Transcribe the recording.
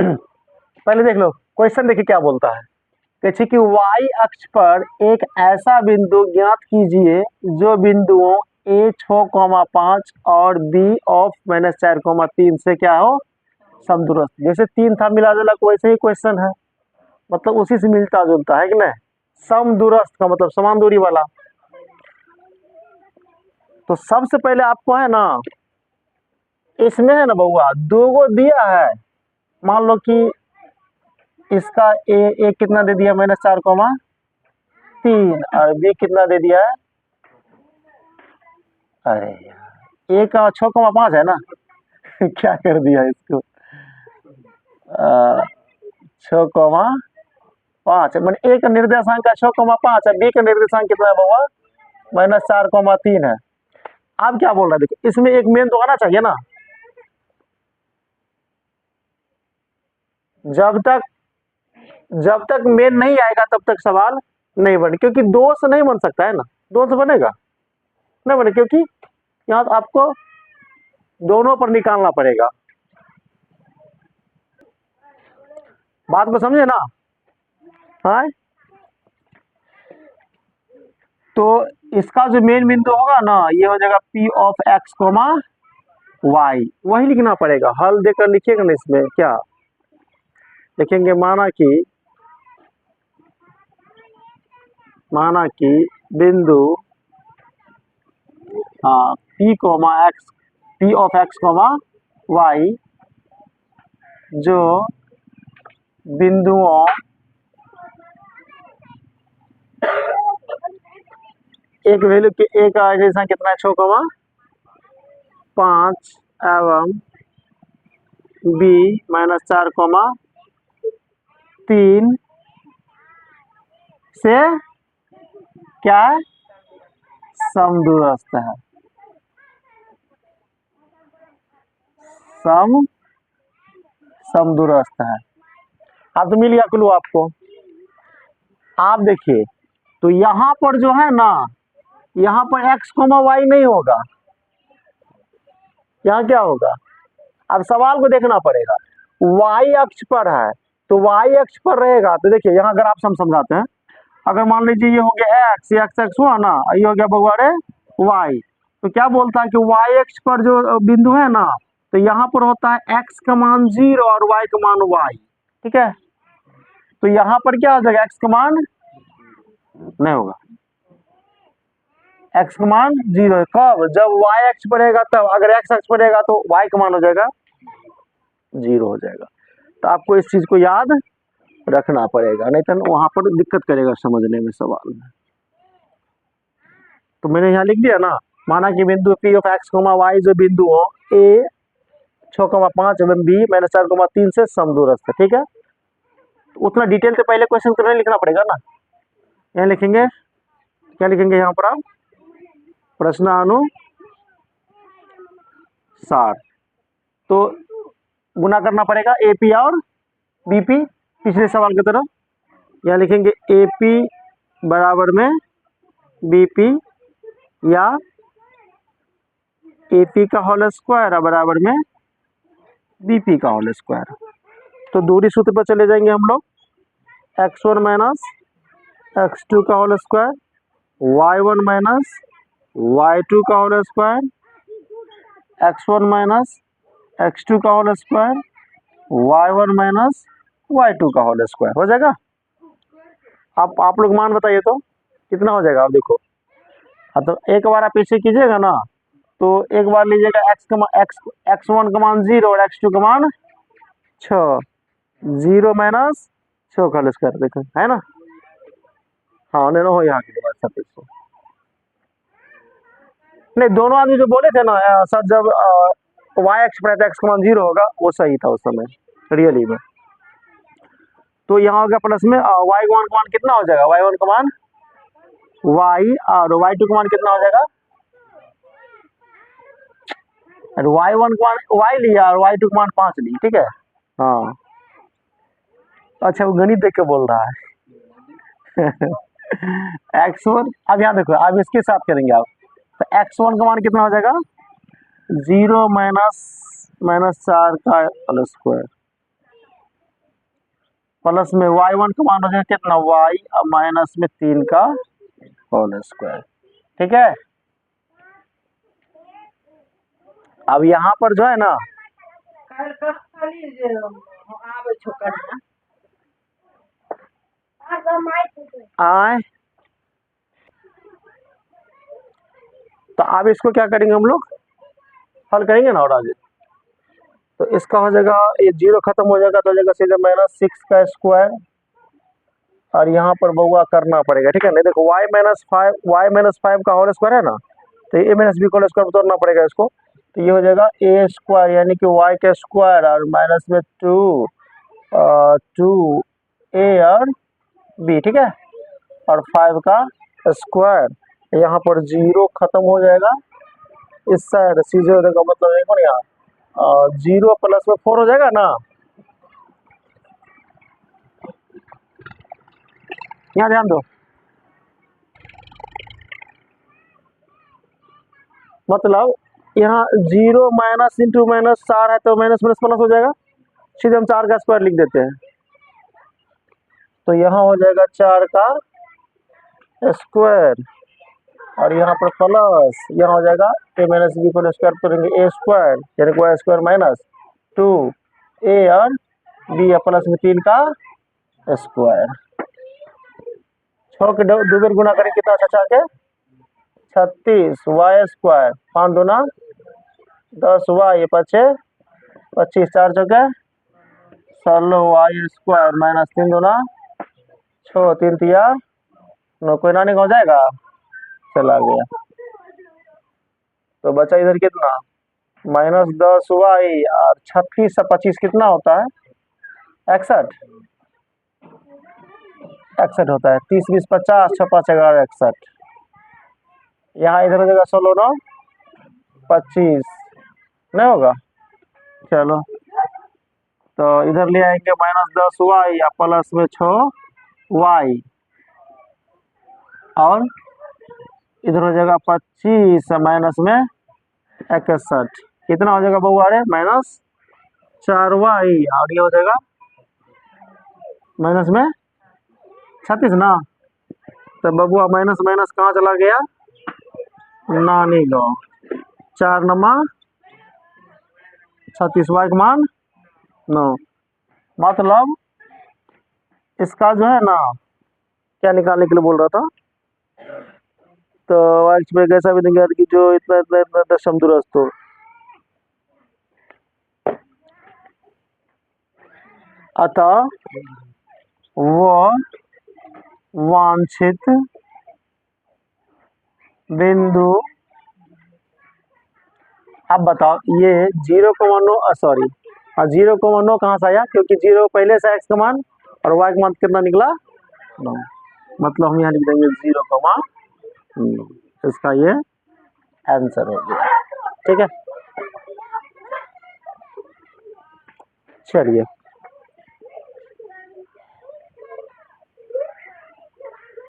पहले देख लो क्वेश्चन, देखिए क्या बोलता है। कहते कि y अक्ष पर एक ऐसा बिंदु ज्ञात कीजिए जो बिंदुओं a 6,5 और b ऑफ -4,3 से क्या हो, समदूरस्थ। जैसे 3 था मिला जुला वैसे ही क्वेश्चन है, मतलब उसी से मिलता जुलता है कि नहीं। समदूरस्थ का मतलब समान दूरी वाला। तो सबसे पहले आपको है ना, इसमें है ना बउआ, दो गो दिया है। मान लो कि इसका ए कितना दे दिया, -4,3, और बी कितना दे दिया है, अरे यार ए का 6,5 है ना। क्या कर दिया इसको, 6,5, मैंने ए का निर्देशांक है 6,5 है, बी का निर्देशांक कितना है बउआ, -4,3 है। आप क्या बोल रहे हैं, देखो इसमें एक मेन तो आना चाहिए ना। जब तक मेन नहीं आएगा तब तक सवाल नहीं बने, क्योंकि दो से नहीं बन सकता है ना, दो से बनेगा नहीं बने, क्योंकि यहाँ तो आपको दोनों पर निकालना पड़ेगा। बात को समझे ना। हाँ, तो इसका जो मेन बिंदु होगा ना, ये हो जाएगा P ऑफ x, y, वही लिखना पड़ेगा। हल देकर लिखिएगा ना, इसमें क्या लिखेंगे, माना कि बिंदु P ऑफ x, y जो बिंदुओं एक वैल्यू के ए का निर्देशांक कितना है, 6,5 एवं बी -4,3 से क्या है, समदूरस्थ है। समदूरस्थ है। अब तो मिल गया क्लू आपको। आप देखिए, तो यहां पर जो है ना, यहाँ पर x, y नहीं होगा, यहाँ क्या होगा। अब सवाल को देखना पड़ेगा, y अक्ष पर है तो y अक्ष पर रहेगा। तो देखिए यहाँ अगर आप समझाते हैं, अगर मान लीजिए ये हो गया x, ये x हुआ ना, ये हो गया बगुआरे y, तो क्या बोलता है कि y अक्ष पर जो बिंदु है ना, तो यहाँ पर होता है x का मान 0 और y का मान y, ठीक है। तो यहाँ पर क्या हो जाएगा, x का मान नहीं होगा, x का मान 0 है। कब, जब y अक्ष पर रहेगा तब। अगर x अक्ष पर रहेगा तो y का मान हो जाएगा 0 हो जाएगा। तो आपको इस चीज को याद रखना पड़ेगा, नहीं तो वहां पर दिक्कत करेगा समझने में, सवाल में। तो मैंने यहाँ लिख दिया ना, माना कि बिंदु P ऑफ x, y जो बिंदु हो a 6,5 एवं b -4,3 से समदूरस्थ है, ठीक है। तो उतना डिटेल से पहले क्वेश्चन तो नहीं लिखना पड़ेगा ना। यहाँ लिखेंगे, क्या लिखेंगे यहाँ पर आप, प्रश्नानुसार। तो गुना करना पड़ेगा AP और BP, पिछले सवाल की तरह। यहाँ लिखेंगे AP बराबर में BP, या AP का होल स्क्वायर बराबर में BP का होल स्क्वायर। तो दूरी सूत्र पर चले जाएंगे हम लोग, x1 माइनस x2 का whole square, y1 minus y2 का whole square, x1 minus x2 का whole square, y1 minus y2 का होल स्क्वायर हो जाएगा। आप लोग मान बताइए तो कितना हो जाएगा। आप देखो, हाँ, तो एक बार आप इसे कीजिएगा ना, तो एक बार लीजिएगा x1 का मान 0 और x2 का मान 6, 0 माइनस 6 का होल स्क्वायर, देखो है ना। हाँ नहीं हो यहाँ के बाद सब इसको नहीं, दोनों आदमी जो बोले थे ना सर, जब y अक्ष पर x का मान 0 होगा, वो सही था उस समय रियली में। तो यहाँ हो गया प्लस में y1 का मान कितना हो जाएगा, y1 का मान y, और y2 का मान कितना हो जाएगा, y1 का मान y लिया और y2 का मान 5 ली, ठीक है। हाँ अच्छा, वो गणित देख के बोल रहा है। x1, अब यहाँ देखो, अब इसके साथ करेंगे आप, तो x1 का मान कितना हो जाएगा, 0 माइनस -4 का होल स्क्वायर, प्लस में y1 का मान हो जाएगा कितना, y माइनस में 3 का होल स्क्वायर। ठीक है, अब यहाँ पर जो है ना आए, तो अब इसको क्या करेंगे हम लोग, हल करेंगे ना। और आगे तो इसका हो जाएगा, ये जीरो खत्म हो जाएगा तो हो जाएगा सीधे -6 का स्क्वायर, और यहाँ पर बउआ करना पड़ेगा। ठीक है, नहीं देखो y-5 का होल स्क्वायर है ना, तो a माइनस बी का होल स्क्वायर तोड़ना पड़ेगा इसको। तो ये हो जाएगा a स्क्वायर यानी कि y का स्क्वायर और माइनस में 2a और b। ठीक है, और 5 का स्क्वायर, यहाँ पर जीरो खत्म हो जाएगा, इस साइड सीधे हो जाएगा, मतलब देखो ना यहाँ 0 प्लस में 4 हो जाएगा ना, यहाँ ध्यान दो, मतलब यहाँ 0 माइनस इंटू माइनस 4 है तो माइनस माइनस प्लस हो जाएगा, सीधे हम 4 का स्क्वायर लिख देते हैं। तो यहाँ हो जाएगा 4 का स्क्वायर और यहाँ पर प्लस, यहाँ हो जाएगा a माइनस बी को स्क्वायर करेंगे a स्क्वायर यानी कि y स्क्वायर माइनस 2a और b प्लस में 3 का स्क्वायर। 6 के 2 बार गुना करें कितना, 6 के 36 y स्क्वायर, 5 दूना 10 y 5 25, 4 चौके 16 y स्क्वायर माइनस 3 दूना 6 3 तिया 9, कोई ना हो जाएगा, चला गया। तो बचा इधर कितना, -10 y और 36 से 25 कितना होता है, 61 होता है। 30 20 50, 6 5 11 61। यहाँ इधर हो जाएगा 16 9 25, नहीं होगा। चलो तो इधर ले आएंगे -10 y या प्लस में 6 y, और इधर हो जाएगा 25 माइनस में 61, कितना हो जाएगा बउआ रे, -4 y, और ये हो जाएगा माइनस में 36 ना। तो बबुआ माइनस माइनस कहाँ चला गया, नानी गाँव, 4 नमा 36 y का मान 9। मतलब इसका जो है ना, क्या निकालने के लिए बोल रहा था, तो x में कैसा भी नहीं कि जो इतना इतना इतना दशम दुरस्त हो, अतः वो वांछित बिंदु। अब बताओ ये 0,9 सॉरी 0,9 कहाँ से आया, क्योंकि 0 पहले से x का मान और y का मान कितना निकला 9, मतलब हम यहाँ लिख देंगे 0,9, इसका ये आंसर हो गया। ठीक है, चलिए।